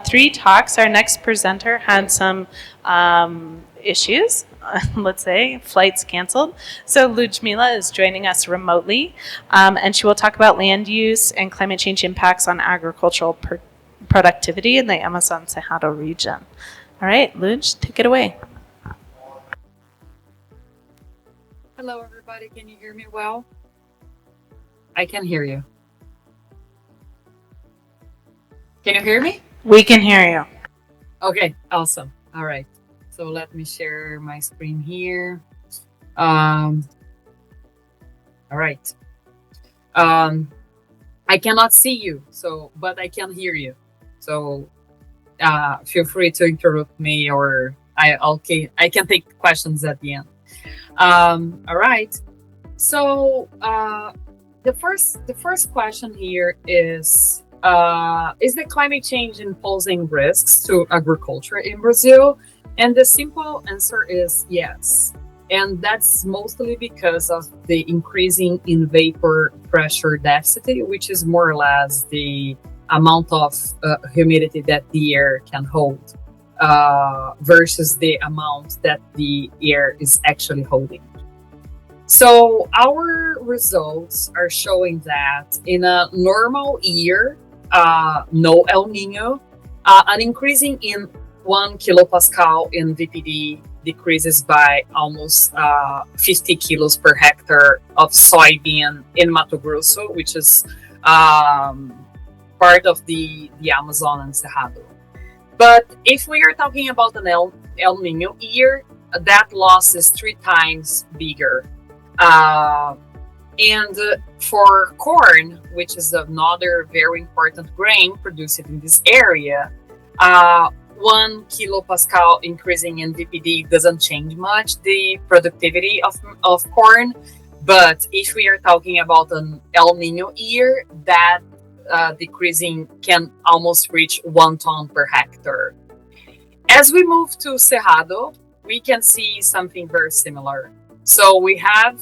Three talks. Our next presenter had some issues, let's say, flights canceled. So Ludmila is joining us remotely, and she will talk about land use and climate change impacts on agricultural productivity in the Amazon Cerrado region. All right, Luj, take it away. Hello, everybody. Can you hear me well? I can hear you. Can you hear me? We can hear you. Okay, awesome. All right. So let me share my screen here. All right. I cannot see you, but I can hear you. So feel free to interrupt me, or I can take questions at the end. All right. So the first question here is the climate change imposing risks to agriculture in Brazil? And the simple answer is yes. And that's mostly because of the increasing in vapor pressure density, which is more or less the amount of humidity that the air can hold versus the amount that the air is actually holding. So our results are showing that in a normal year, no El Nino, an increasing in 1 kilopascal in VPD decreases by almost 50 kilos per hectare of soybean in Mato Grosso, which is part of the Amazon and Cerrado. But if we are talking about an El Nino year, that loss is 3 times bigger. And for corn, which is another very important grain produced in this area, 1 kilopascal increasing in VPD doesn't change much the productivity of corn. But if we are talking about an El Nino year, that decreasing can almost reach 1 ton per hectare. As we move to Cerrado, we can see something very similar. So we have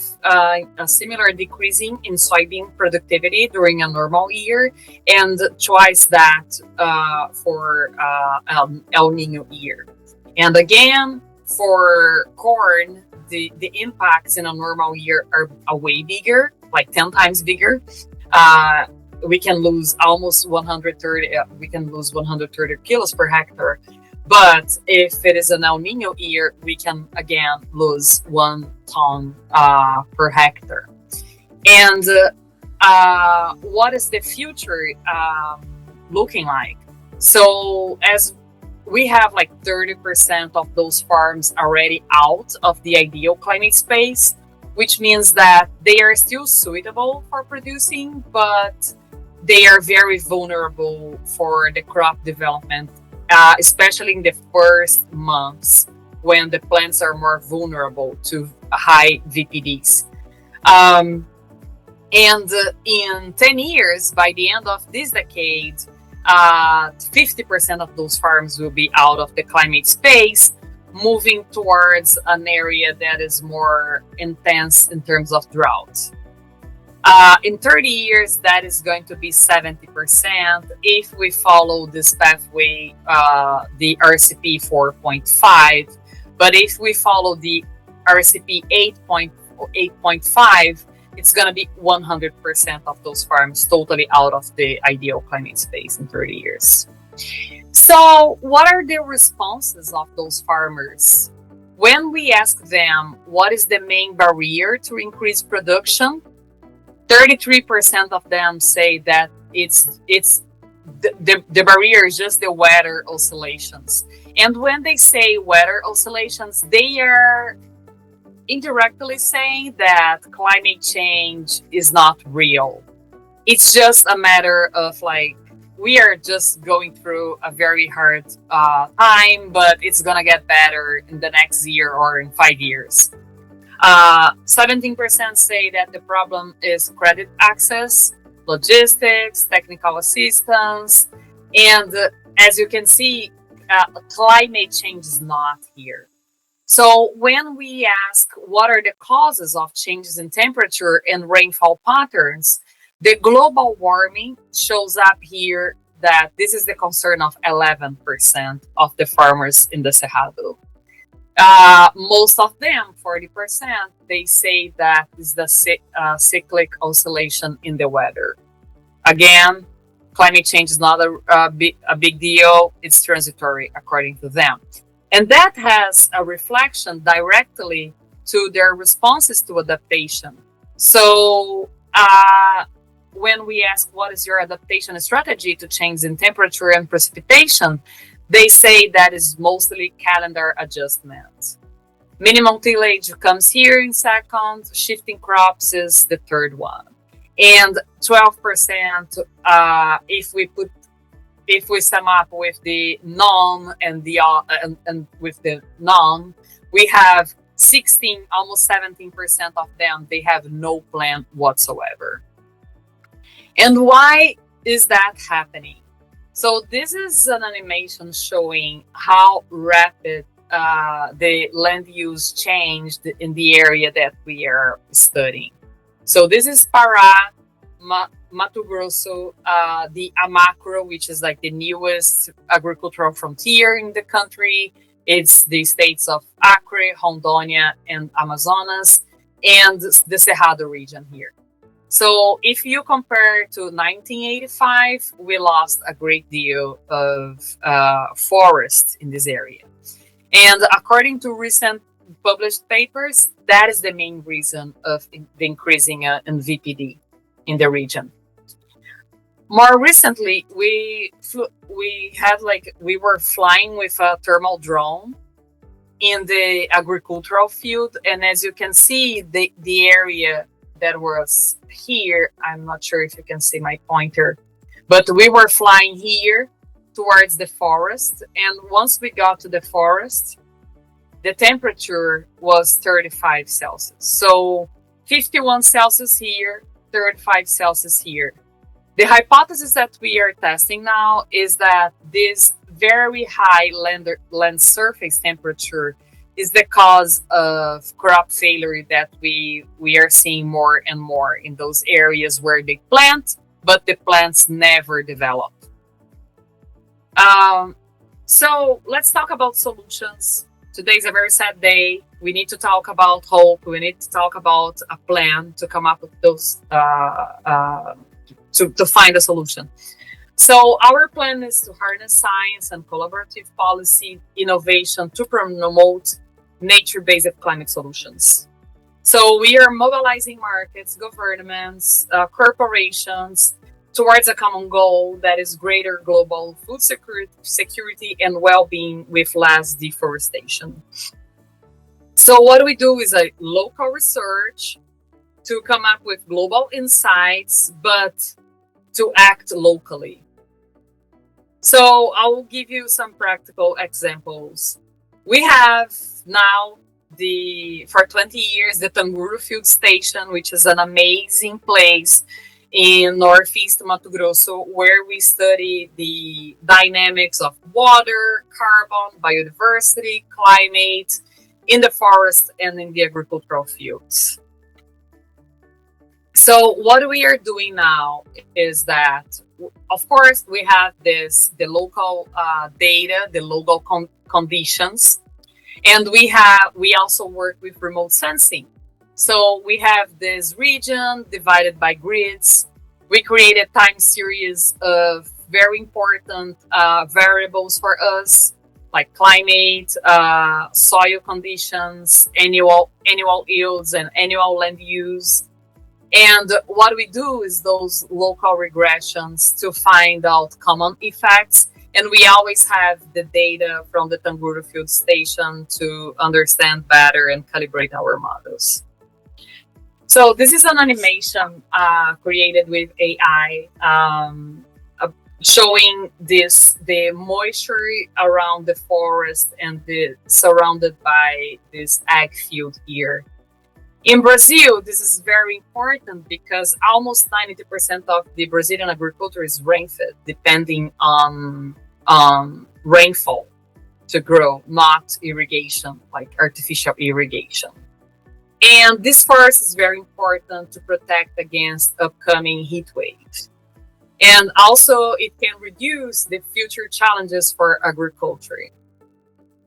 a similar decreasing in soybean productivity during a normal year, and twice that for El Nino year. And again, for corn, the impacts in a normal year are way bigger, like 10 times bigger. We can lose almost 130. We can lose 130 kilos per hectare. But if it is an El Nino year, we can again lose 1 ton per hectare. And what is the future looking like? So as we have like 30% of those farms already out of the ideal climate space, which means that they are still suitable for producing, but they are very vulnerable for the crop development, especially in the first months when the plants are more vulnerable to high VPDs. And in 10 years, by the end of this decade, 50% of those farms will be out of the climate space, moving towards an area that is more intense in terms of drought. In 30 years, that is going to be 70% if we follow this pathway, the RCP 4.5. But if we follow the RCP 8.5, it's going to be 100% of those farms totally out of the ideal climate space in 30 years. So what are the responses of those farmers? When we ask them what is the main barrier to increase production, 33% of them say that it's the barrier is just the weather oscillations. And when they say weather oscillations, they are indirectly saying that climate change is not real. It's just a matter of like, we are just going through a very hard time, but it's gonna get better in the next year or in 5 years. 17% say that the problem is credit access, logistics, technical assistance, and as you can see, climate change is not here. So when we ask what are the causes of changes in temperature and rainfall patterns, the global warming shows up here that this is the concern of 11% of the farmers in the Cerrado. Most of them, 40%, they say that is the cyclic oscillation in the weather. Again, climate change is not a big deal. It's transitory, according to them. And that has a reflection directly to their responses to adaptation. So when we ask what is your adaptation strategy to change in temperature and precipitation, they say that is mostly calendar adjustment. Minimum tillage comes here in second, shifting crops is the third one. And 12%, if we sum up with the non and the and with the non, we have 16, almost 17% of them, they have no plan whatsoever. And why is that happening? So this is an animation showing how rapid the land use changed in the area that we are studying. So this is Spera, Mato Grosso, the Amacro, which is like the newest agricultural frontier in the country. It's the states of Acre, Rondônia, and Amazonas, and the Cerrado region here. So if you compare to 1985, we lost a great deal of forest in this area. And according to recent published papers, that is the main reason of the increasing in VPD in the region. More recently, we were flying with a thermal drone in the agricultural field, and as you can see, the area that was here, I'm not sure if you can see my pointer, but we were flying here towards the forest, and once we got to the forest, the temperature was 35 Celsius. So 51 Celsius here, 35 Celsius here. The hypothesis that we are testing now is that this very high land surface temperature is the cause of crop failure that we are seeing more and more in those areas where they plant, but the plants never develop. So let's talk about solutions. Today is a very sad day. We need to talk about hope. We need to talk about a plan to come up with those, to find a solution. So our plan is to harness science and collaborative policy innovation to promote nature-based climate solutions. So we are mobilizing markets, governments, corporations towards a common goal that is greater global food security and well-being with less deforestation. So what we do is a local research to come up with global insights, but to act locally. So I will give you some practical examples. We have now for 20 years, the Tanguru Field Station, which is an amazing place in Northeast Mato Grosso, where we study the dynamics of water, carbon, biodiversity, climate in the forest and in the agricultural fields. So what we are doing now is that, of course, we have the local data, the local conditions, and we also work with remote sensing. So we have this region divided by grids. We created time series of very important variables for us, like climate, soil conditions, annual yields, and annual land use. And what we do is those local regressions to find out common effects. And we always have the data from the Tanguru Field Station to understand better and calibrate our models. So this is an animation created with AI showing the moisture around the forest and surrounded by this ag field here. In Brazil, this is very important because almost 90% of the Brazilian agriculture is rain-fed, depending on rainfall to grow, not irrigation, like artificial irrigation. And this forest is very important to protect against upcoming heat waves. And also it can reduce the future challenges for agriculture.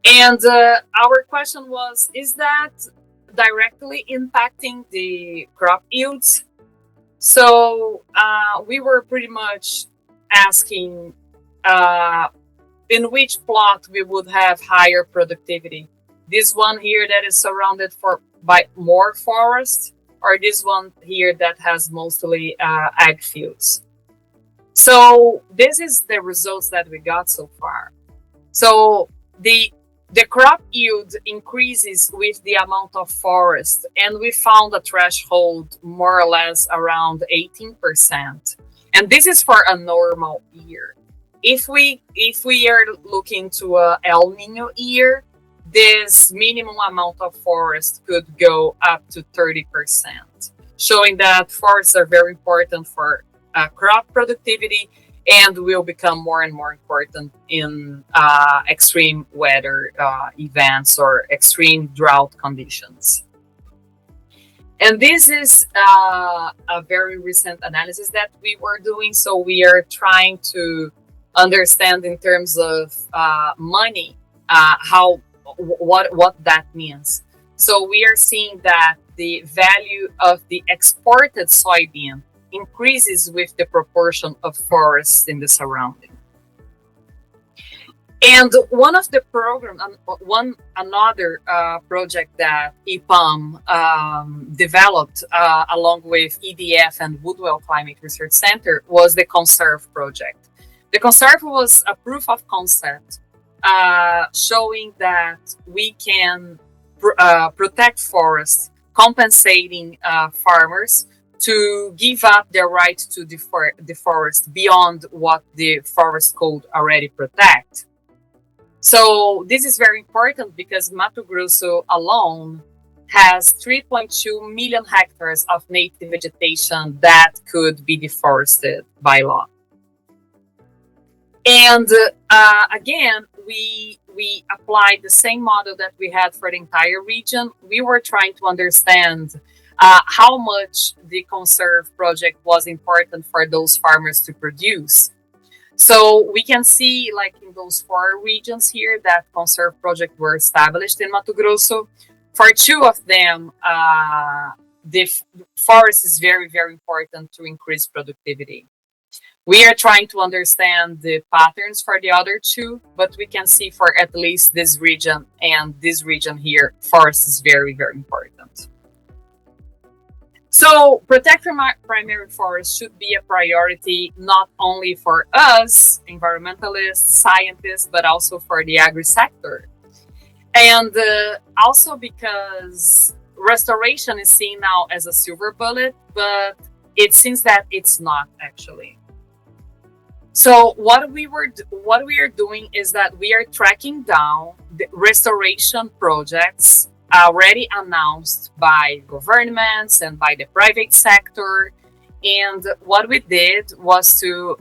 And our question was, is that directly impacting the crop yields? So we were pretty much asking in which plot we would have higher productivity. This one here that is surrounded by more forest, or this one here that has mostly ag fields. So this is the results that we got so far. So the crop yield increases with the amount of forest, and we found a threshold more or less around 18%. And this is for a normal year. If we are looking to a El Nino year, this minimum amount of forest could go up to 30%, showing that forests are very important for crop productivity and will become more and more important in extreme weather events or extreme drought conditions. And this is a very recent analysis that we were doing. So we are trying to understand in terms of money what that means. So we are seeing that the value of the exported soybean increases with the proportion of forests in the surrounding. And one of the program, another project that EPAM developed along with EDF and Woodwell Climate Research Center was the Conserve project. The Conserve was a proof of concept showing that we can protect forests, compensating farmers to give up their right to deforest beyond what the forest code already protect. So this is very important because Mato Grosso alone has 3.2 million hectares of native vegetation that could be deforested by law. And again, we applied the same model that we had for the entire region. We were trying to understand how much the Conserve project was important for those farmers to produce. So we can see, like in those 4 regions here, that Conserve project were established in Mato Grosso. For 2 of them, the forest is very, very important to increase productivity. We are trying to understand the patterns for the other 2, but we can see for at least this region and this region here, forest is very, very important. So protecting primary forests should be a priority not only for us, environmentalists, scientists, but also for the agri-sector. And also because restoration is seen now as a silver bullet, but it seems that it's not actually. So what we are doing is that we are tracking down the restoration projects already announced by governments and by the private sector. And what we did was to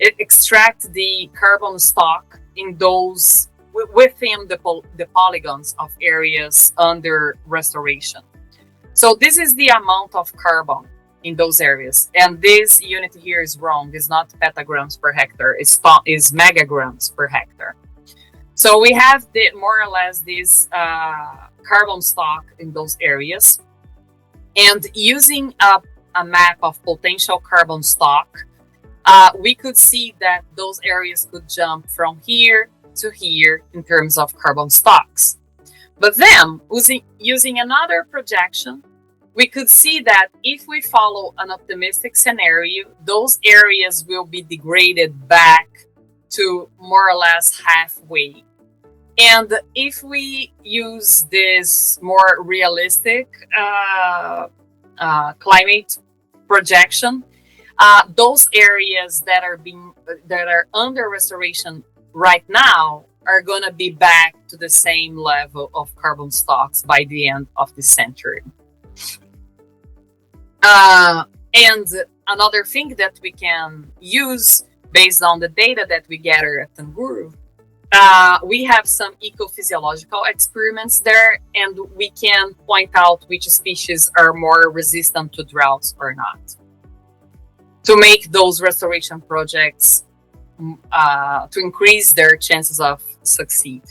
extract the carbon stock in those within the polygons of areas under restoration. So this is the amount of carbon in those areas. And this unit here is wrong. It's not petagrams per hectare. It's megagrams per hectare. So we have more or less this carbon stock in those areas. And using a map of potential carbon stock, we could see that those areas could jump from here to here in terms of carbon stocks. But then, using another projection, we could see that if we follow an optimistic scenario, those areas will be degraded back to more or less halfway. And if we use this more realistic climate projection, those areas that are under restoration right now are going to be back to the same level of carbon stocks by the end of the century. And another thing that we can use based on the data that we gather at Tanguru, we have some ecophysiological experiments there, and we can point out which species are more resistant to droughts or not. to make those restoration projects to increase their chances of succeed.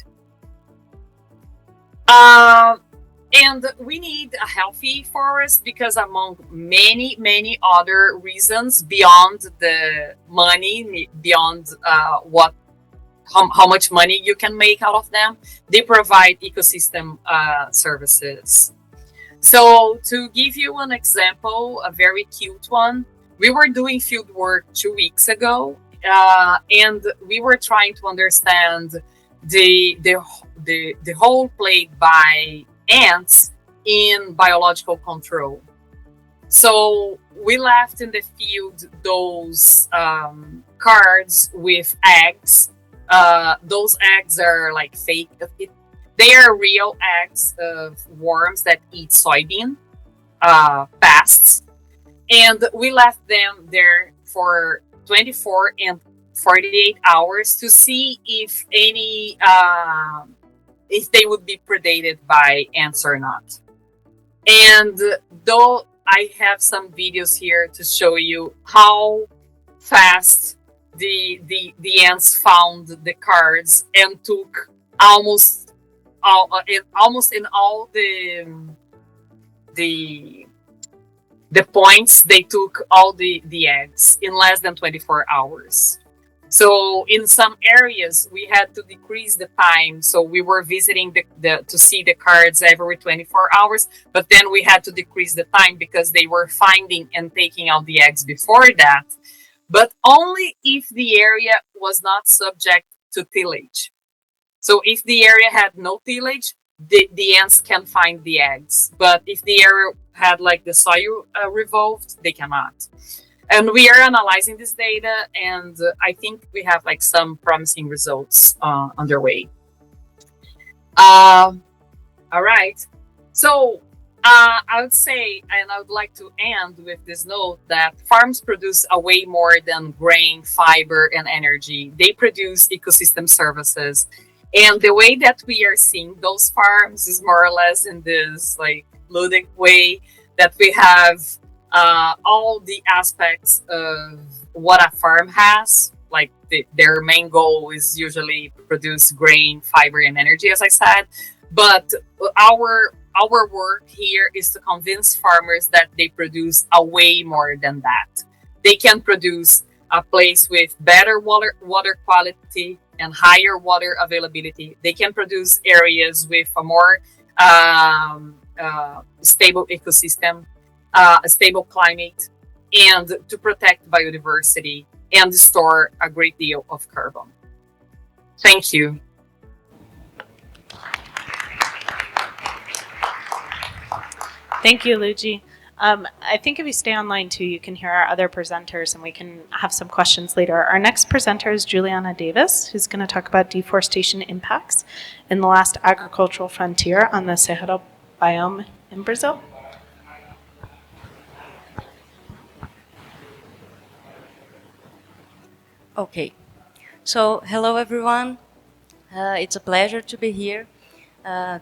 And we need a healthy forest because among many other reasons beyond the money, beyond how much money you can make out of them, they provide ecosystem services. So to give you an example, a very cute one, we were doing field work 2 weeks ago, and we were trying to understand the role played by ants in biological control. So we left in the field those cards with eggs. Those eggs are like fake. They are real eggs of worms that eat soybean pests. And we left them there for 24 and 48 hours to see if they would be predated by ants or not. And though I have some videos here to show you how fast the ants found the cards and took almost in all the points, they took all the eggs in less than 24 hours. So in some areas we had to decrease the time. So we were visiting to see the cards every 24 hours, but then we had to decrease the time because they were finding and taking out the eggs before that, but only if the area was not subject to tillage. So if the area had no tillage, the ants can find the eggs. But if the area had like the soil revolved, they cannot. And we are analyzing this data, and I think we have like some promising results underway. All right. So I would say, and I would like to end with this note, that farms produce a way more than grain, fiber, and energy. They produce ecosystem services. And the way that we are seeing those farms is more or less in this like ludic way that we have all the aspects of what a farm has. Like their main goal is usually produce grain, fiber, and energy, as I said. But our work here is to convince farmers that they produce a way more than that. They can produce a place with better water quality and higher water availability. They can produce areas with a more stable ecosystem, a stable climate, and to protect biodiversity and store a great deal of carbon. Thank you. Thank you, Luigi. I think if you stay online too, you can hear our other presenters and we can have some questions later. Our next presenter is Juliana Davis, who's going to talk about deforestation impacts in the last agricultural frontier on the Cerrado biome in Brazil. Okay, so hello everyone. It's a pleasure to be here.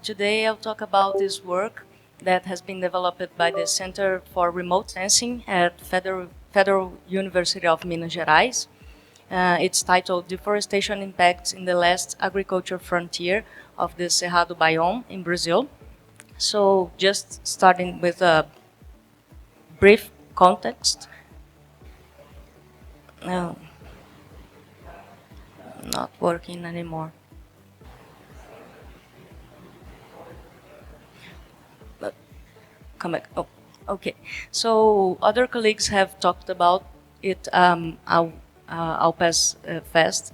Today I'll talk about this work that has been developed by the Center for Remote Sensing at Federal University of Minas Gerais. It's titled Deforestation Impacts in the Last Agriculture Frontier of the Cerrado biome in Brazil. So just starting with a brief context. Not working anymore. Come back. Oh, okay. So other colleagues have talked about it. I'll pass fast.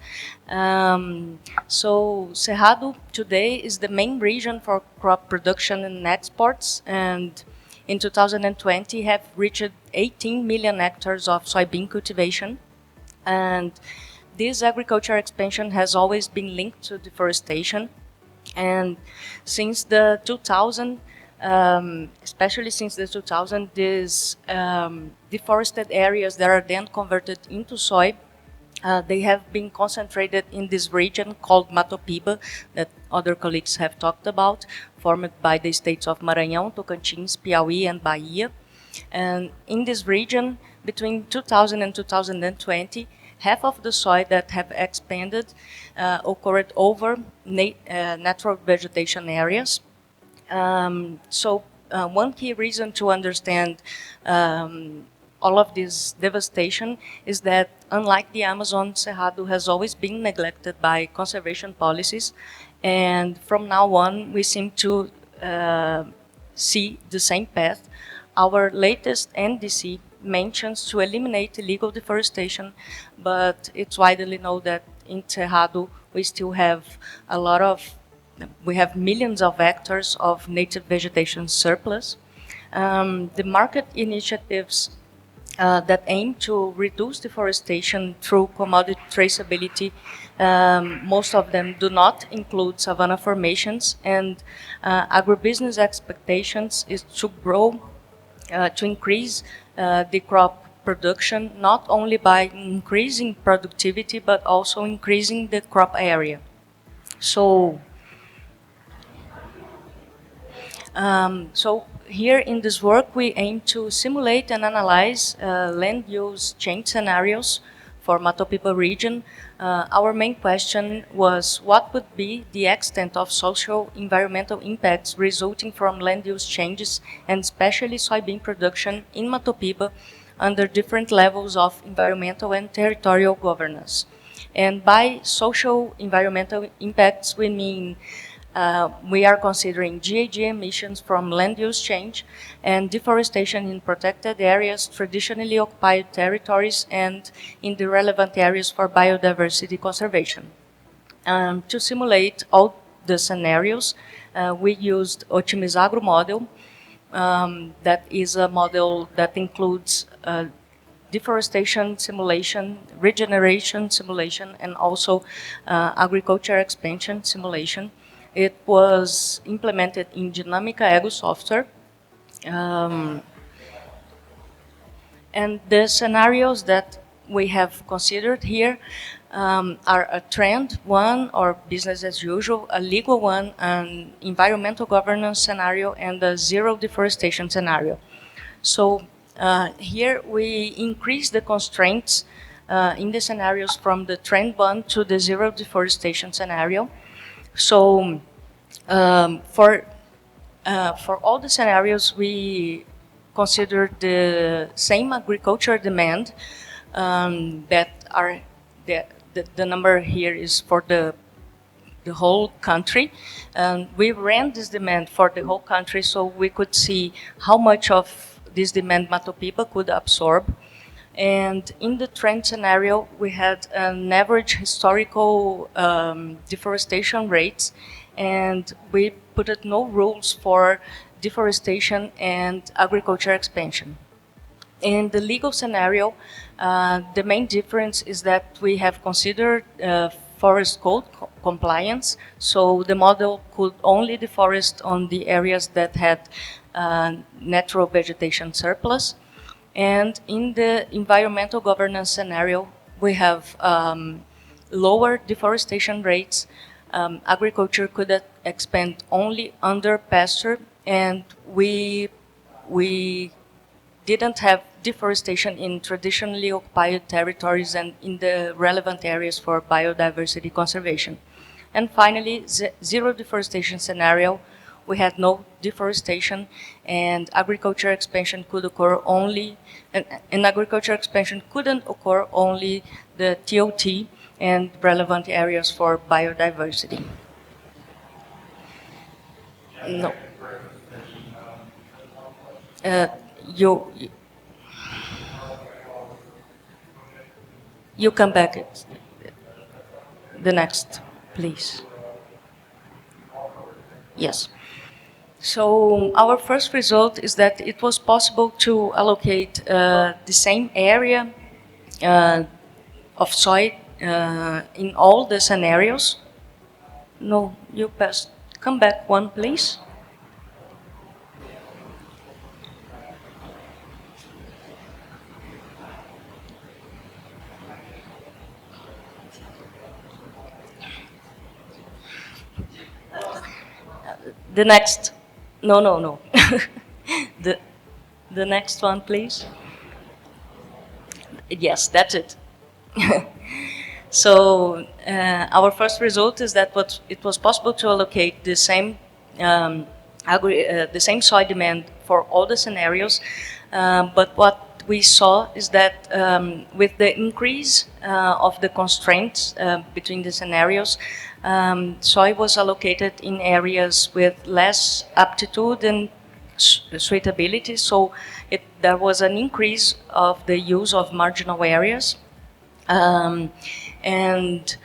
So Cerrado today is the main region for crop production and exports, and in 2020 have reached 18 million hectares of soybean cultivation. And this agriculture expansion has always been linked to deforestation, and since the 2000. Especially since the 2000, these deforested areas that are then converted into soy, they have been concentrated in this region called Mato Piba that other colleagues have talked about, formed by the states of Maranhão, Tocantins, Piauí, and Bahia. And in this region, between 2000 and 2020, half of the soil that have expanded occurred over natural vegetation areas. One key reason to understand all of this devastation is that, unlike the Amazon, Cerrado has always been neglected by conservation policies, and from now on we seem to see the same path. Our latest NDC mentions to eliminate illegal deforestation, but it's widely known that in Cerrado we still have we have millions of hectares of native vegetation surplus. The market initiatives that aim to reduce deforestation through commodity traceability, most of them do not include savanna formations, and agribusiness expectations is to grow, to increase the crop production, not only by increasing productivity, but also increasing the crop area. So here in this work, we aim to simulate and analyze land use change scenarios for Mato Piba region. Our main question was what would be the extent of social environmental impacts resulting from land use changes, and especially soybean production in Mato Piba under different levels of environmental and territorial governance. And by social environmental impacts, we mean we are considering GHG emissions from land use change and deforestation in protected areas, traditionally occupied territories, and in the relevant areas for biodiversity conservation. To simulate all the scenarios, we used Otimizagro model. That is a model that includes deforestation simulation, regeneration simulation, and also agriculture expansion simulation. It was implemented in Dinamica Ego software. And the scenarios that we have considered here are a trend one, or business as usual, a legal one, an environmental governance scenario, and a zero deforestation scenario. So here we increase the constraints in the scenarios from the trend one to the zero deforestation scenario. So for all the scenarios, we consider the same agriculture demand that are the number here is for the whole country. We ran this demand for the whole country so we could see how much of this demand Mato Piba could absorb. And in the trend scenario, we had an average historical deforestation rates, and we put no rules for deforestation and agriculture expansion. In the legal scenario, the main difference is that we have considered forest code compliance, so the model could only deforest on the areas that had natural vegetation surplus. And in the environmental governance scenario, we have lower deforestation rates. Agriculture could expand only under pasture, and we didn't have deforestation in traditionally occupied territories and in the relevant areas for biodiversity conservation. And finally, zero deforestation scenario, we had no deforestation, and agriculture expansion could occur only, and agriculture expansion couldn't occur only the TOT and relevant areas for biodiversity. No. You come back. The next, please. Yes. So our first result is that it was possible to allocate the same area of soil in all the scenarios. No, you pass. Come back one, please. The next. No. the next one, please. Yes, that's it. So our first result is that it was possible to allocate the same the same soil demand for all the scenarios, but what we saw is that with the increase of the constraints between the scenarios, soil was allocated in areas with less aptitude and suitability, so there was an increase of the use of marginal areas. And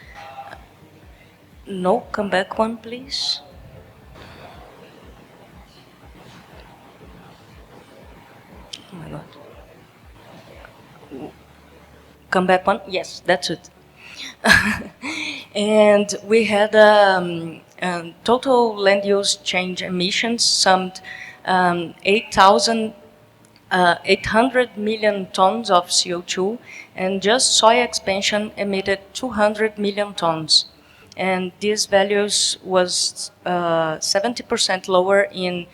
no, come back one, please. Oh my God. Come back one. Yes, that's it. And we had total land use change emissions summed 800 million tons of CO2, and just soil expansion emitted 200 million tons. And these values was 70% lower in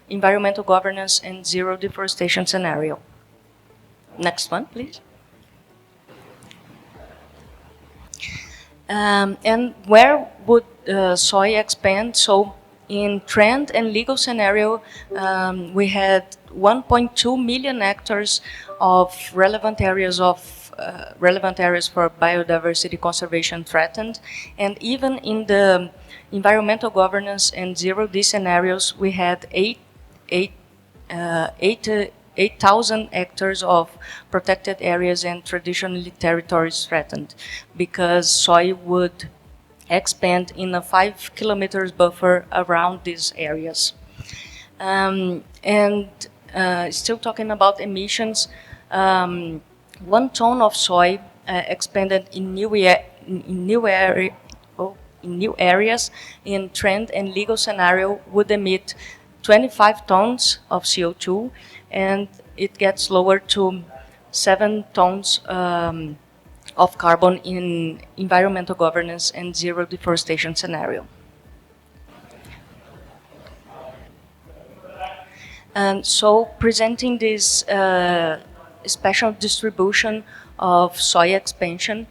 environmental governance and zero deforestation scenario. Next one, please. And where would soil expand? So in trend and legal scenario, we had 1.2 million hectares of relevant areas for biodiversity conservation threatened, and even in the environmental governance and zero D scenarios, we had 8,000 hectares of protected areas and traditionally territories threatened, because soil would expand in a 5 kilometers buffer around these areas. Still talking about emissions, 1 ton of soil expanded in new areas in trend and legal scenario would emit 25 tons of CO2, and it gets lower to 7 tons of carbon in environmental governance and zero deforestation scenario. And so presenting this special distribution of soil expansion,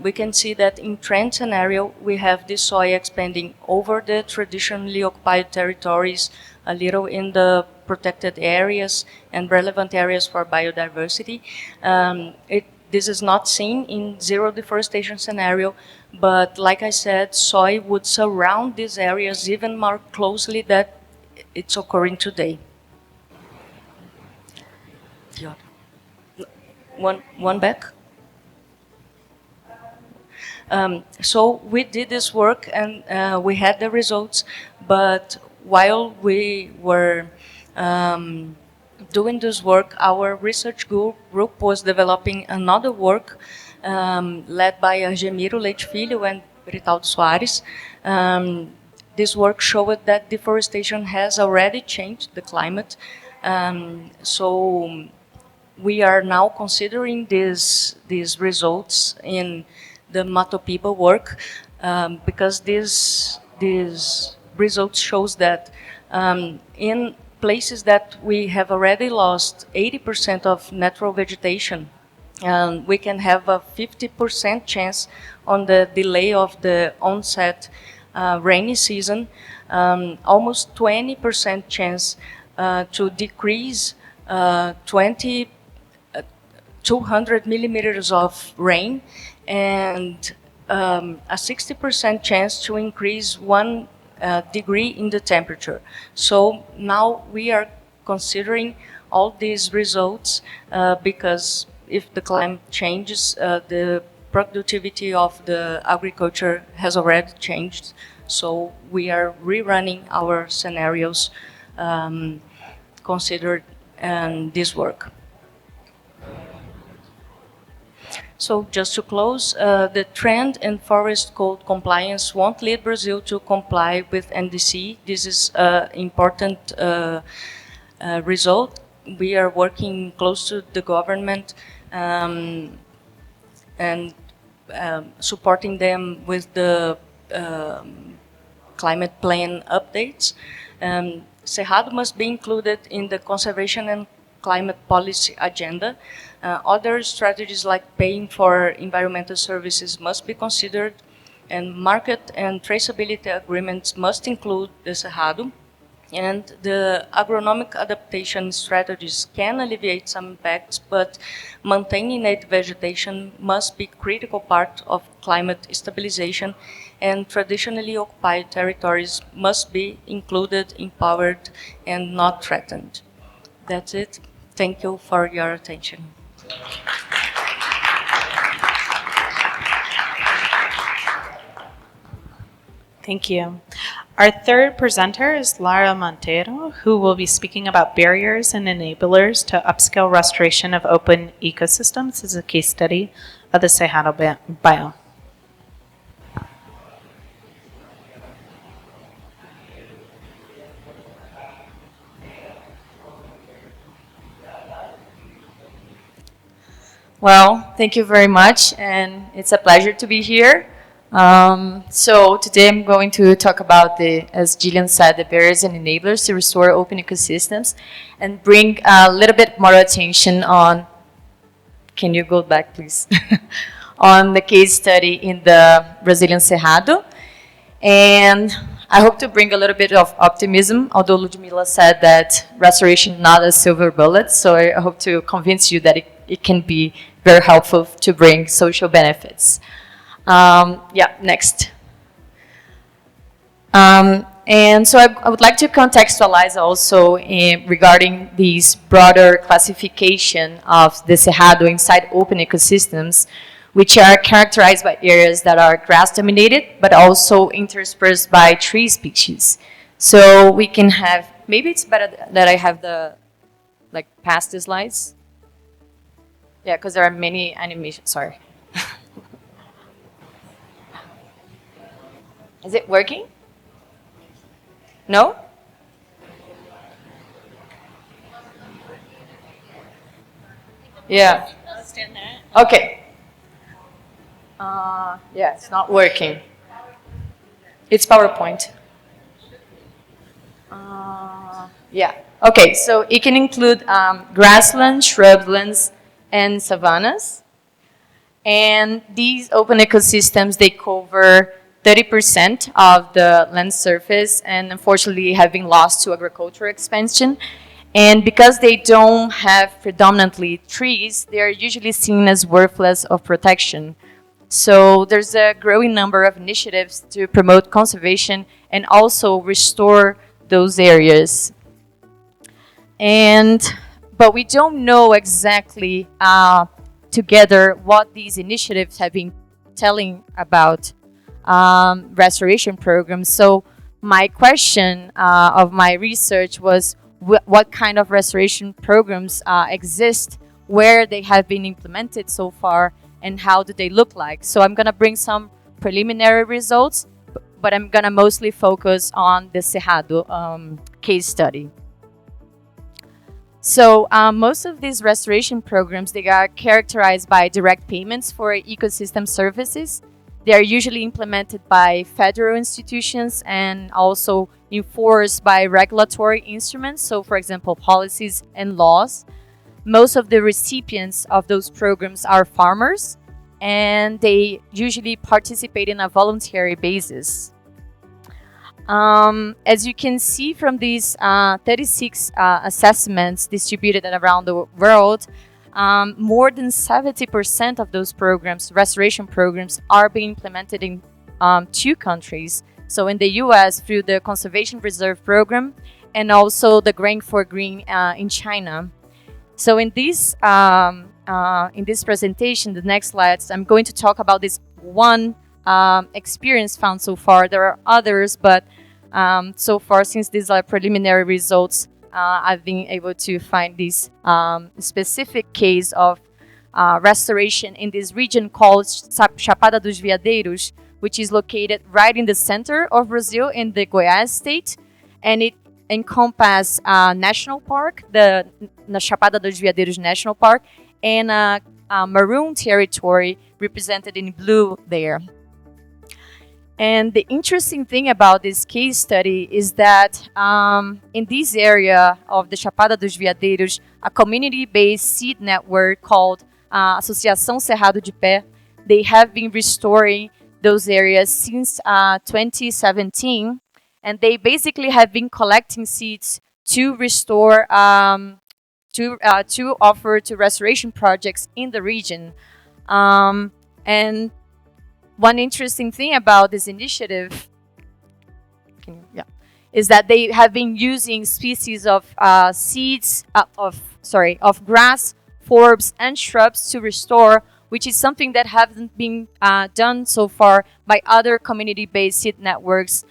we can see that in trend scenario, we have this soil expanding over the traditionally occupied territories, a little in the protected areas and relevant areas for biodiversity. This is not seen in zero deforestation scenario, but like I said, soil would surround these areas even more closely than it's occurring today. One back. So we did this work and we had the results, but while we were doing this work, our research group was developing another work led by Argemiro Leite Filho and Britaldo Soares. This work showed that deforestation has already changed the climate. So we are now considering these results in the Mato Piba work because these results shows that in places that we have already lost 80% of natural vegetation, we can have a 50% chance on the delay of the onset rainy season, almost 20% chance to decrease 200 millimeters of rain, and a 60% chance to increase 1 degree in the temperature. So now we are considering all these results because if the climate changes, the productivity of the agriculture has already changed. So we are rerunning our scenarios considered in this work. So just to close, the trend in forest code compliance won't lead Brazil to comply with NDC. This is an important result. We are working close to the government and supporting them with the climate plan updates. Cerrado must be included in the conservation and climate policy agenda. Other strategies like paying for environmental services must be considered, and market and traceability agreements must include the Cerrado. And the agronomic adaptation strategies can alleviate some impacts, but maintaining native vegetation must be a critical part of climate stabilization, and traditionally occupied territories must be included, empowered, and not threatened. That's it. Thank you for your attention. Thank you. Our third presenter is Lara Montero, who will be speaking about barriers and enablers to upscale restoration of open ecosystems. This is a case study of the Cerrado biome. Well, thank you very much, and it's a pleasure to be here. So today I'm going to talk about as Gillian said, the barriers and enablers to restore open ecosystems, and bring a little bit more attention on, can you go back please, on the case study in the Brazilian Cerrado. And I hope to bring a little bit of optimism, although Ludmila said that restoration is not a silver bullet, so I hope to convince you that it can be very helpful to bring social benefits. Next. And so I would like to contextualize also regarding these broader classification of the Cerrado inside open ecosystems, which are characterized by areas that are grass-dominated, but also interspersed by tree species. So we can have, maybe it's better that I have past the slides. Yeah, because there are many animations, sorry. Is it working? No? Yeah. Stand there. Okay. Yeah, it's not working. It's PowerPoint. Yeah. Okay, so it can include grasslands, shrublands, and savannas. And these open ecosystems, they cover 30% of the land surface, and unfortunately have been lost to agricultural expansion. And because they don't have predominantly trees, they are usually seen as worthless of protection. So there's a growing number of initiatives to promote conservation and also restore those areas. But we don't know exactly together what these initiatives have been telling about restoration programs. So my question of my research was what kind of restoration programs exist, where they have been implemented so far, and how do they look like. So I'm going to bring some preliminary results, but I'm going to mostly focus on the Cerrado case study. So most of these restoration programs, they are characterized by direct payments for ecosystem services. They are usually implemented by federal institutions and also enforced by regulatory instruments. So, for example, policies and laws. Most of the recipients of those programs are farmers, and they usually participate in a voluntary basis. As you can see from these 36 assessments distributed around the world, more than 70% of those programs, restoration programs, are being implemented in 2 countries. So in the US through the Conservation Reserve Program, and also the Grain for Green in China. So in this presentation, the next slides, I'm going to talk about this one experience found so far. There are others, but so far, since these are preliminary results, I've been able to find this specific case of restoration in this region called Chapada dos Veadeiros, which is located right in the center of Brazil in the Goiás state, and it encompasses a national park, the Chapada dos Veadeiros National Park, and a maroon territory represented in blue there. And the interesting thing about this case study is that in this area of the Chapada dos Veadeiros, a community-based seed network called Associação Cerrado de Pé, they have been restoring those areas since 2017, and they basically have been collecting seeds to restore, to offer to restoration projects in the region. And one interesting thing about this initiative is that they have been using species of seeds of grass, forbs, and shrubs to restore, which is something that hasn't been done so far by other community-based seed networks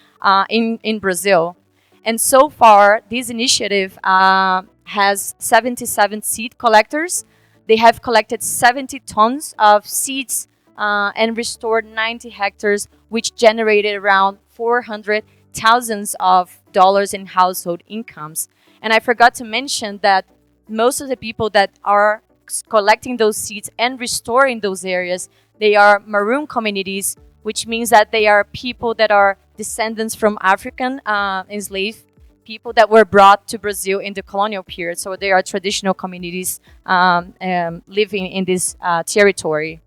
in Brazil. And so far, this initiative has 77 seed collectors. They have collected 70 tons of seeds and restored 90 hectares, which generated around $400,000 in household incomes. And I forgot to mention that most of the people that are collecting those seeds and restoring those areas, they are maroon communities, which means that they are people that are descendants from African enslaved people that were brought to Brazil in the colonial period. So they are traditional communities living in this territory.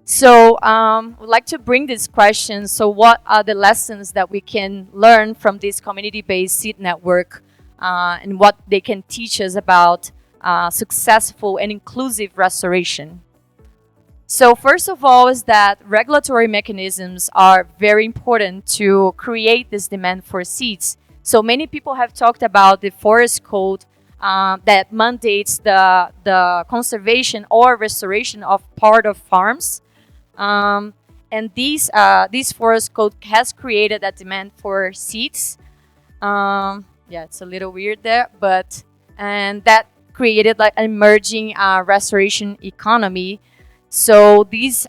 So I'd like to bring this question. So what are the lessons that we can learn from this community-based seed network and what they can teach us about successful and inclusive restoration? So first of all is that regulatory mechanisms are very important to create this demand for seeds. So many people have talked about the forest code that mandates the conservation or restoration of part of farms. And this forest code has created a demand for seeds. It's a little weird there, and that created like an emerging restoration economy. So these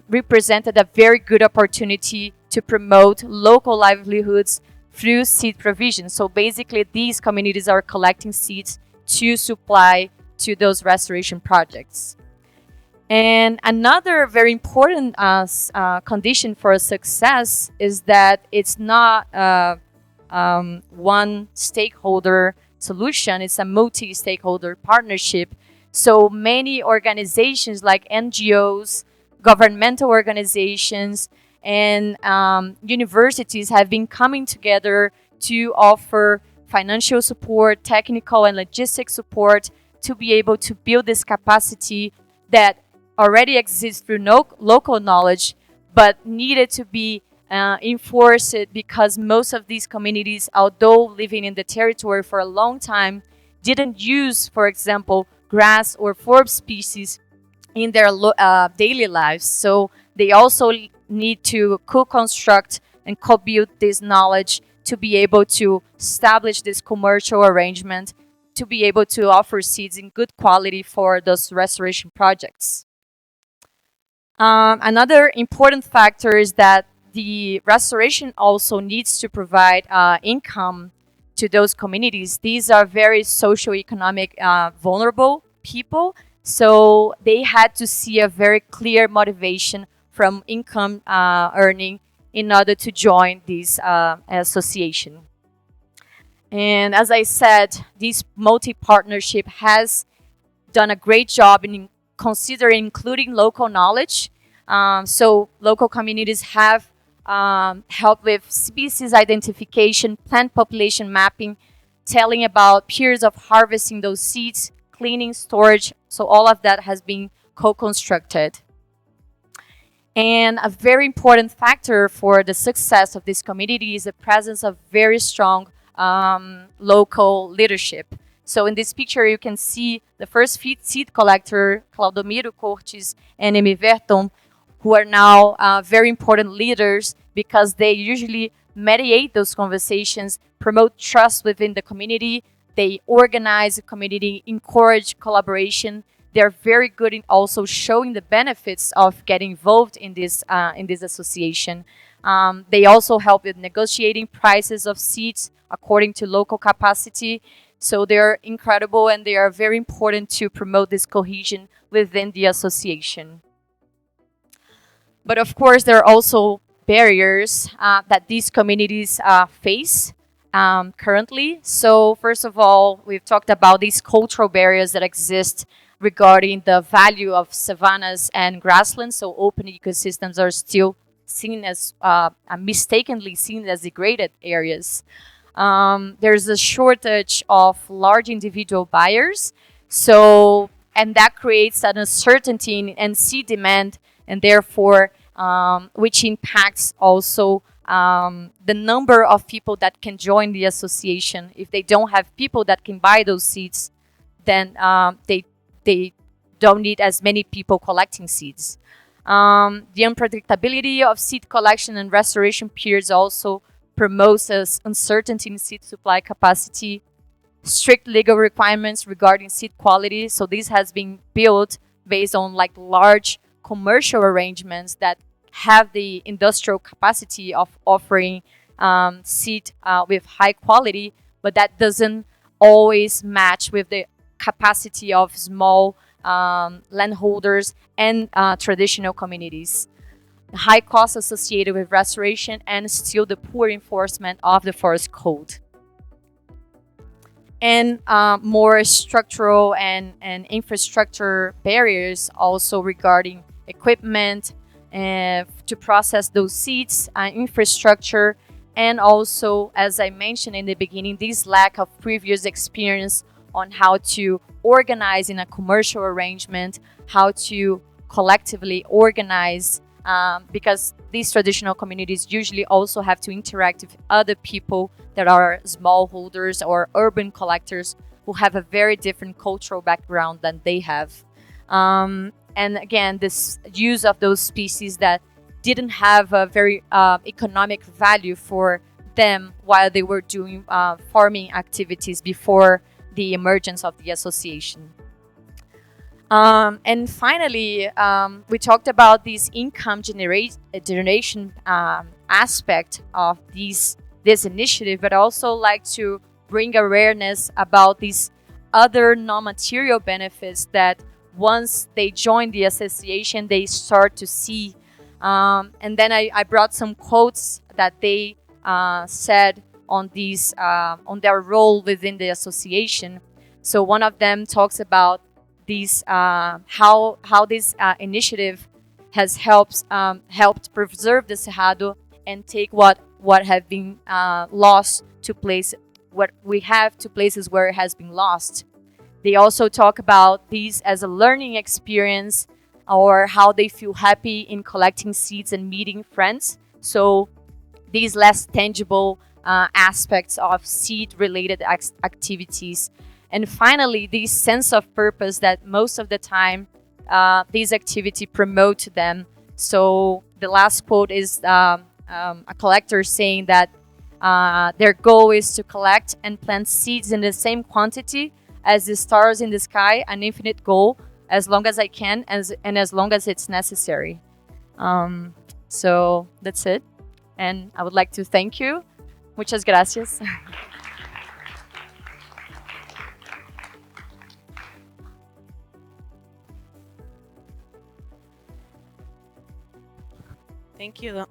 represented a very good opportunity to promote local livelihoods through seed provision. So basically, these communities are collecting seeds to supply to those restoration projects. And another very important condition for success is that it's not one stakeholder solution, it's a multi-stakeholder partnership. So many organizations like NGOs, governmental organizations, and universities have been coming together to offer financial support, technical and logistic support to be able to build this capacity that already exists through local knowledge, but needed to be enforced because most of these communities, although living in the territory for a long time, didn't use, for example, grass or forb species in their daily lives. So they also need to co-construct and co-build this knowledge to be able to establish this commercial arrangement, to be able to offer seeds in good quality for those restoration projects. Another important factor is that the restoration also needs to provide income to those communities. These are very socioeconomic vulnerable people, so they had to see a very clear motivation from income earning in order to join this association. And as I said, this multi-partnership has done a great job in considering including local knowledge. So local communities have helped with species identification, plant population mapping, telling about periods of harvesting those seeds, cleaning, storage. So all of that has been co-constructed. And a very important factor for the success of this community is the presence of very strong local leadership. So in this picture, you can see the first seed collector, Claudomiro Cortes and Emi Verton, who are now very important leaders because they usually mediate those conversations, promote trust within the community, they organize the community, encourage collaboration. They're very good in also showing the benefits of getting involved in this association. They also help with negotiating prices of seeds according to local capacity. So they're incredible and they are very important to promote this cohesion within the association. But of course, there are also barriers that these communities face currently. So first of all, we've talked about these cultural barriers that exist regarding the value of savannas and grasslands. So open ecosystems are still seen as mistakenly seen as degraded areas. There's a shortage of large individual buyers. So, and that creates an uncertainty in seed demand, and therefore, which impacts also the number of people that can join the association. If they don't have people that can buy those seeds, then they don't need as many people collecting seeds. The unpredictability of seed collection and restoration periods also promotes uncertainty in seed supply capacity, strict legal requirements regarding seed quality. So this has been built based on like large commercial arrangements that have the industrial capacity of offering seed with high quality, but that doesn't always match with the capacity of small landholders and traditional communities. The high costs associated with restoration and still the poor enforcement of the forest code. And more structural and infrastructure barriers also regarding equipment to process those seeds, infrastructure, and also, as I mentioned in the beginning, this lack of previous experience on how to organize in a commercial arrangement, how to collectively organize, because these traditional communities usually also have to interact with other people that are smallholders or urban collectors who have a very different cultural background than they have. And again, this use of those species that didn't have a very economic value for them while they were doing farming activities before the emergence of the association. And finally, we talked about this income generation aspect of this initiative, but also like to bring awareness about these other non-material benefits that once they join the association, they start to see. And then I brought some quotes that they said on these on their role within the association. So one of them talks about these how this initiative has helped preserve the Cerrado and take what have been lost to place what we have to places where it has been lost. They also talk about these as a learning experience, or how they feel happy in collecting seeds and meeting friends. So these less tangible aspects of seed-related activities. And finally, this sense of purpose that most of the time these activities promote to them. So the last quote is a collector saying that their goal is to collect and plant seeds in the same quantity as the stars in the sky, an infinite goal, as long as I can and as long as it's necessary. So that's it. And I would like to thank you. Muchas gracias. Thank you.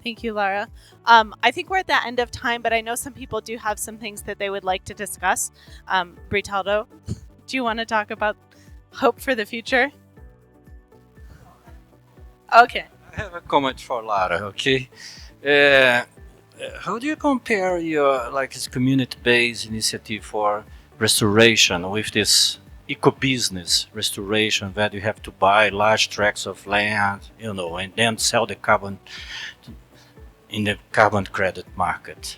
Thank you, Lara. I think we're at the end of time, but I know some people do have some things that they would like to discuss. Britaldo, do you want to talk about hope for the future? Okay. I have a comment for Lara, okay? How do you compare your this community-based initiative for restoration with this eco-business restoration that you have to buy large tracts of land, and then sell the carbon in the carbon credit market?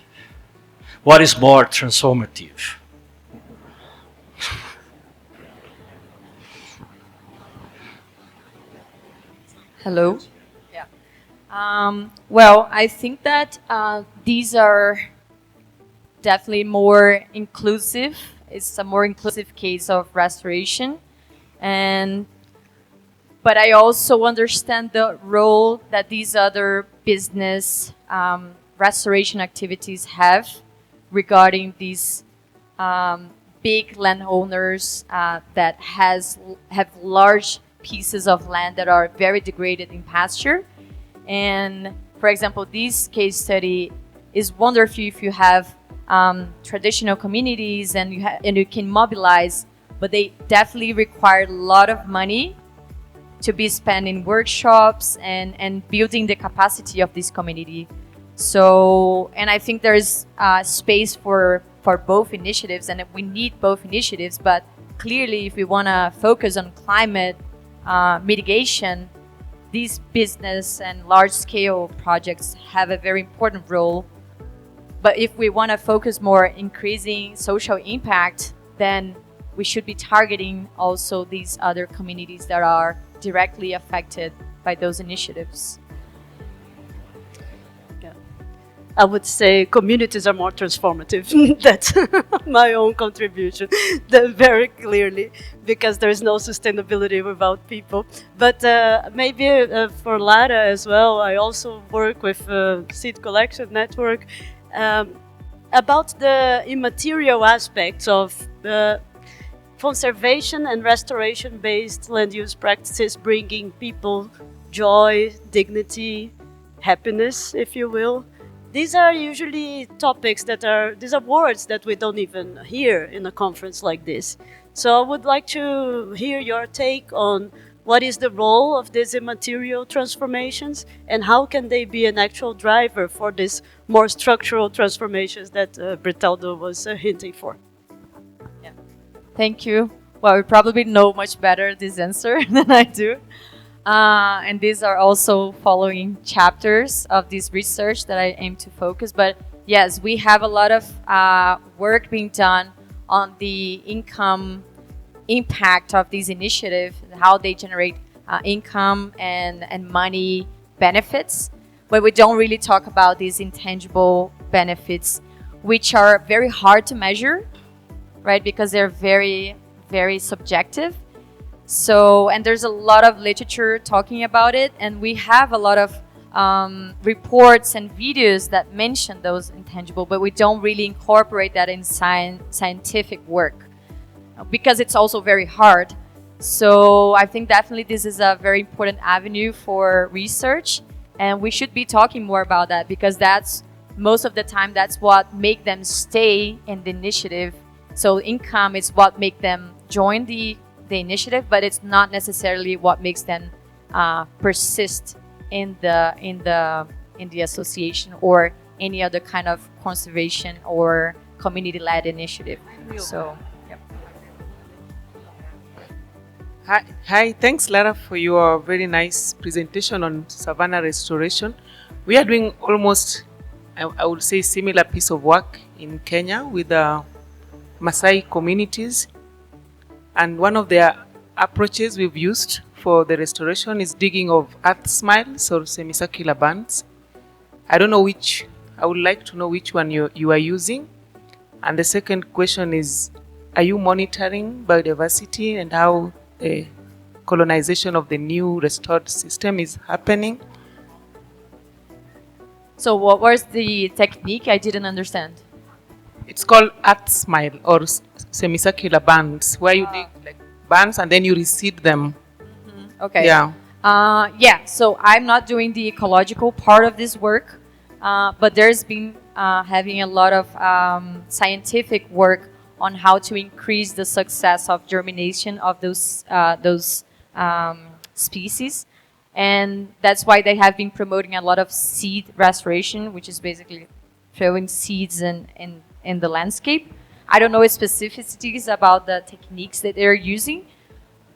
What is more transformative? Hello. Yeah. Well, I think that these are definitely more inclusive. It's a more inclusive case of restoration, but I also understand the role that these other business restoration activities have regarding these big landowners that have large pieces of land that are very degraded in pasture. And for example, this case study is wonderful if you have traditional communities and you can mobilize, but they definitely require a lot of money to be spent in workshops and building the capacity of this community. So, and I think there's space for both initiatives, and we need both initiatives, but clearly if we want to focus on climate mitigation, these business and large-scale projects have a very important role. But if we want to focus more increasing social impact, then we should be targeting also these other communities that are directly affected by those initiatives. I would say communities are more transformative. That's my own contribution, very clearly, because there is no sustainability without people. But maybe for Lara as well, I also work with Seed Collection Network about the immaterial aspects of conservation and restoration-based land use practices, bringing people joy, dignity, happiness, if you will. These are usually topics these are words that we don't even hear in a conference like this. So I would like to hear your take on what is the role of these immaterial transformations and how can they be an actual driver for these more structural transformations that Bertaldo was hinting for. Yeah. Thank you. Well, you probably know much better this answer than I do. And these are also following chapters of this research that I aim to focus. But yes, we have a lot of work being done on the income impact of these initiatives, how they generate income and money benefits. But we don't really talk about these intangible benefits, which are very hard to measure, right? Because they're very, very subjective. So, and there's a lot of literature talking about it, and we have a lot of reports and videos that mention those intangible, but we don't really incorporate that in scientific work because it's also very hard. So I think definitely this is a very important avenue for research, and we should be talking more about that because that's most of the time that's what make them stay in the initiative. So income is what make them join the initiative, but it's not necessarily what makes them persist in the association or any other kind of conservation or community-led initiative. So, yep. Hi, thanks Lara for your very nice presentation on savanna restoration. We are doing almost, I would say, similar piece of work in Kenya with Maasai communities. And one of the approaches we've used for the restoration is digging of earth smiles or semicircular bands. I don't know which, I would like to know which one you are using. And the second question is, are you monitoring biodiversity and how the colonization of the new restored system is happening? So what was the technique? I didn't understand. It's called earth smile or semicircular bands, where you dig like bands and then you reseed them. Mm-hmm. Okay. Yeah. So I'm not doing the ecological part of this work, but there's been having a lot of scientific work on how to increase the success of germination of those species, and that's why they have been promoting a lot of seed restoration, which is basically throwing seeds in the landscape. I don't know specificities about the techniques that they're using,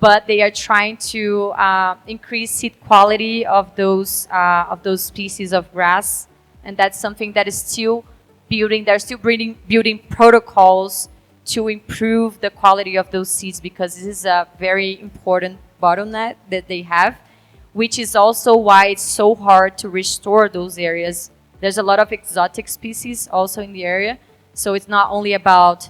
but they are trying to increase seed quality of those species of grass, and that's something that is still building. They're still building protocols to improve the quality of those seeds because this is a very important bottleneck that they have, which is also why it's so hard to restore those areas. There's a lot of exotic species also in the area. So it's not only about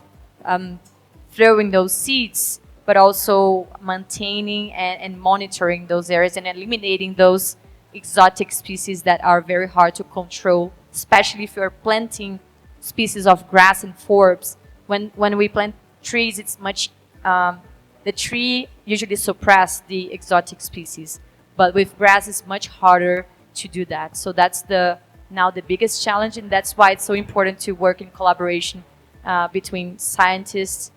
throwing those seeds, but also maintaining and monitoring those areas and eliminating those exotic species that are very hard to control, especially if you're planting species of grass and forbs. When we plant trees, it's much, the tree usually suppress the exotic species. But with grass, it's much harder to do that. So that's now the biggest challenge, and that's why it's so important to work in collaboration between scientists,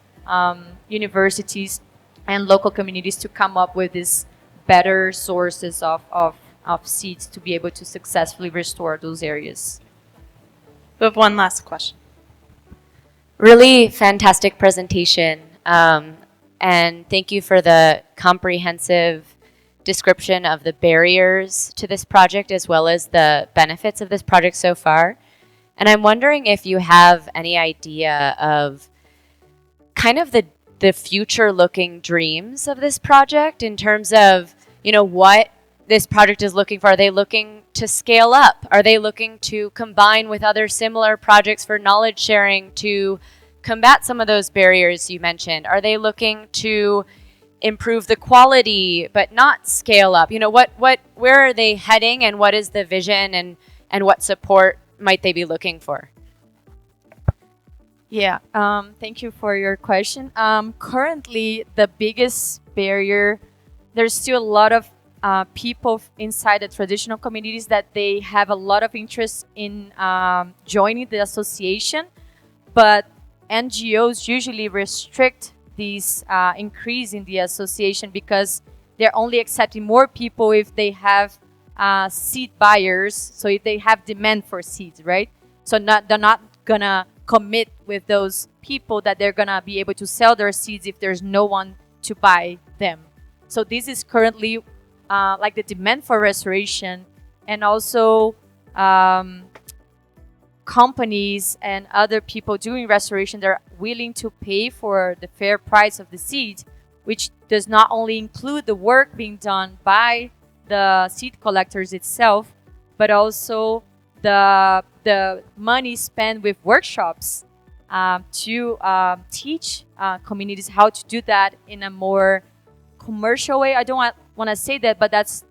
universities, and local communities to come up with these better sources of seeds to be able to successfully restore those areas. We have one last question. Really fantastic presentation. And thank you for the comprehensive description of the barriers to this project as well as the benefits of this project so far. And I'm wondering if you have any idea of kind of the future-looking dreams of this project in terms of, what this project is looking for. Are they looking to scale up? Are they looking to combine with other similar projects for knowledge sharing to combat some of those barriers you mentioned? Are they looking to improve the quality but not scale up? Where are they heading, and what is the vision, and what support might they be looking for? Yeah, thank you for your question. Currently, the biggest barrier, there's still a lot of people inside the traditional communities that they have a lot of interest in joining the association, but NGOs usually restrict these increase in the association because they're only accepting more people if they have seed buyers, so if they have demand for seeds, right? So they're not gonna commit with those people that they're gonna be able to sell their seeds if there's no one to buy them. So this is currently like the demand for restoration, and also companies and other people doing restoration, they're willing to pay for the fair price of the seed, which does not only include the work being done by the seed collectors itself, but also the money spent with workshops to teach communities how to do that in a more commercial way. I don't want to say that, but that's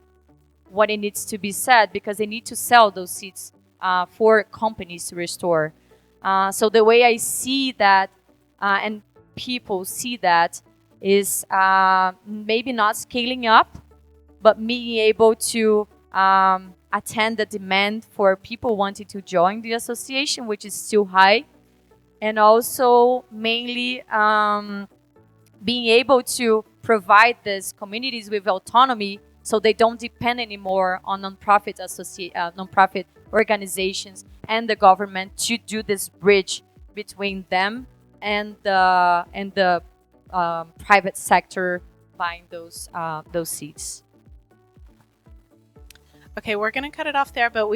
what it needs to be said, because they need to sell those seeds for companies to restore. So the way I see that, and people see that, is maybe not scaling up, but being able to attend the demand for people wanting to join the association, which is still high, and also mainly being able to provide these communities with autonomy, so they don't depend anymore on nonprofit organizations and the government to do this bridge between them and the private sector buying those seeds. Okay, we're going to cut it off there, but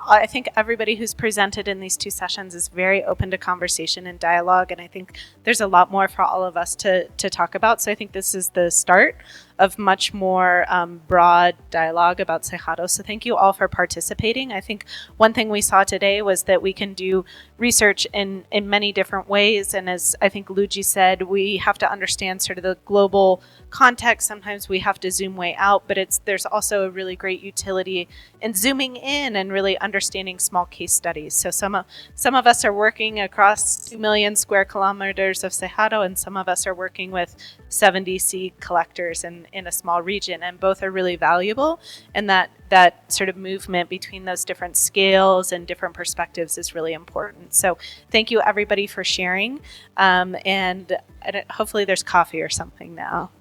I think everybody who's presented in these two sessions is very open to conversation and dialogue, and I think there's a lot more for all of us to talk about. So I think this is the start of much more broad dialogue about Cerrado. So thank you all for participating. I think one thing we saw today was that we can do research in many different ways, and as I think Luigi said, we have to understand sort of the global context. Sometimes we have to zoom way out, but there's also a really great utility in zooming in and really understanding small case studies. So some of us are working across 2 million square kilometers of Cerrado, and some of us are working with 70 seed collectors in a small region, and both are really valuable, and that sort of movement between those different scales and different perspectives is really important. So thank you everybody for sharing, and hopefully there's coffee or something now.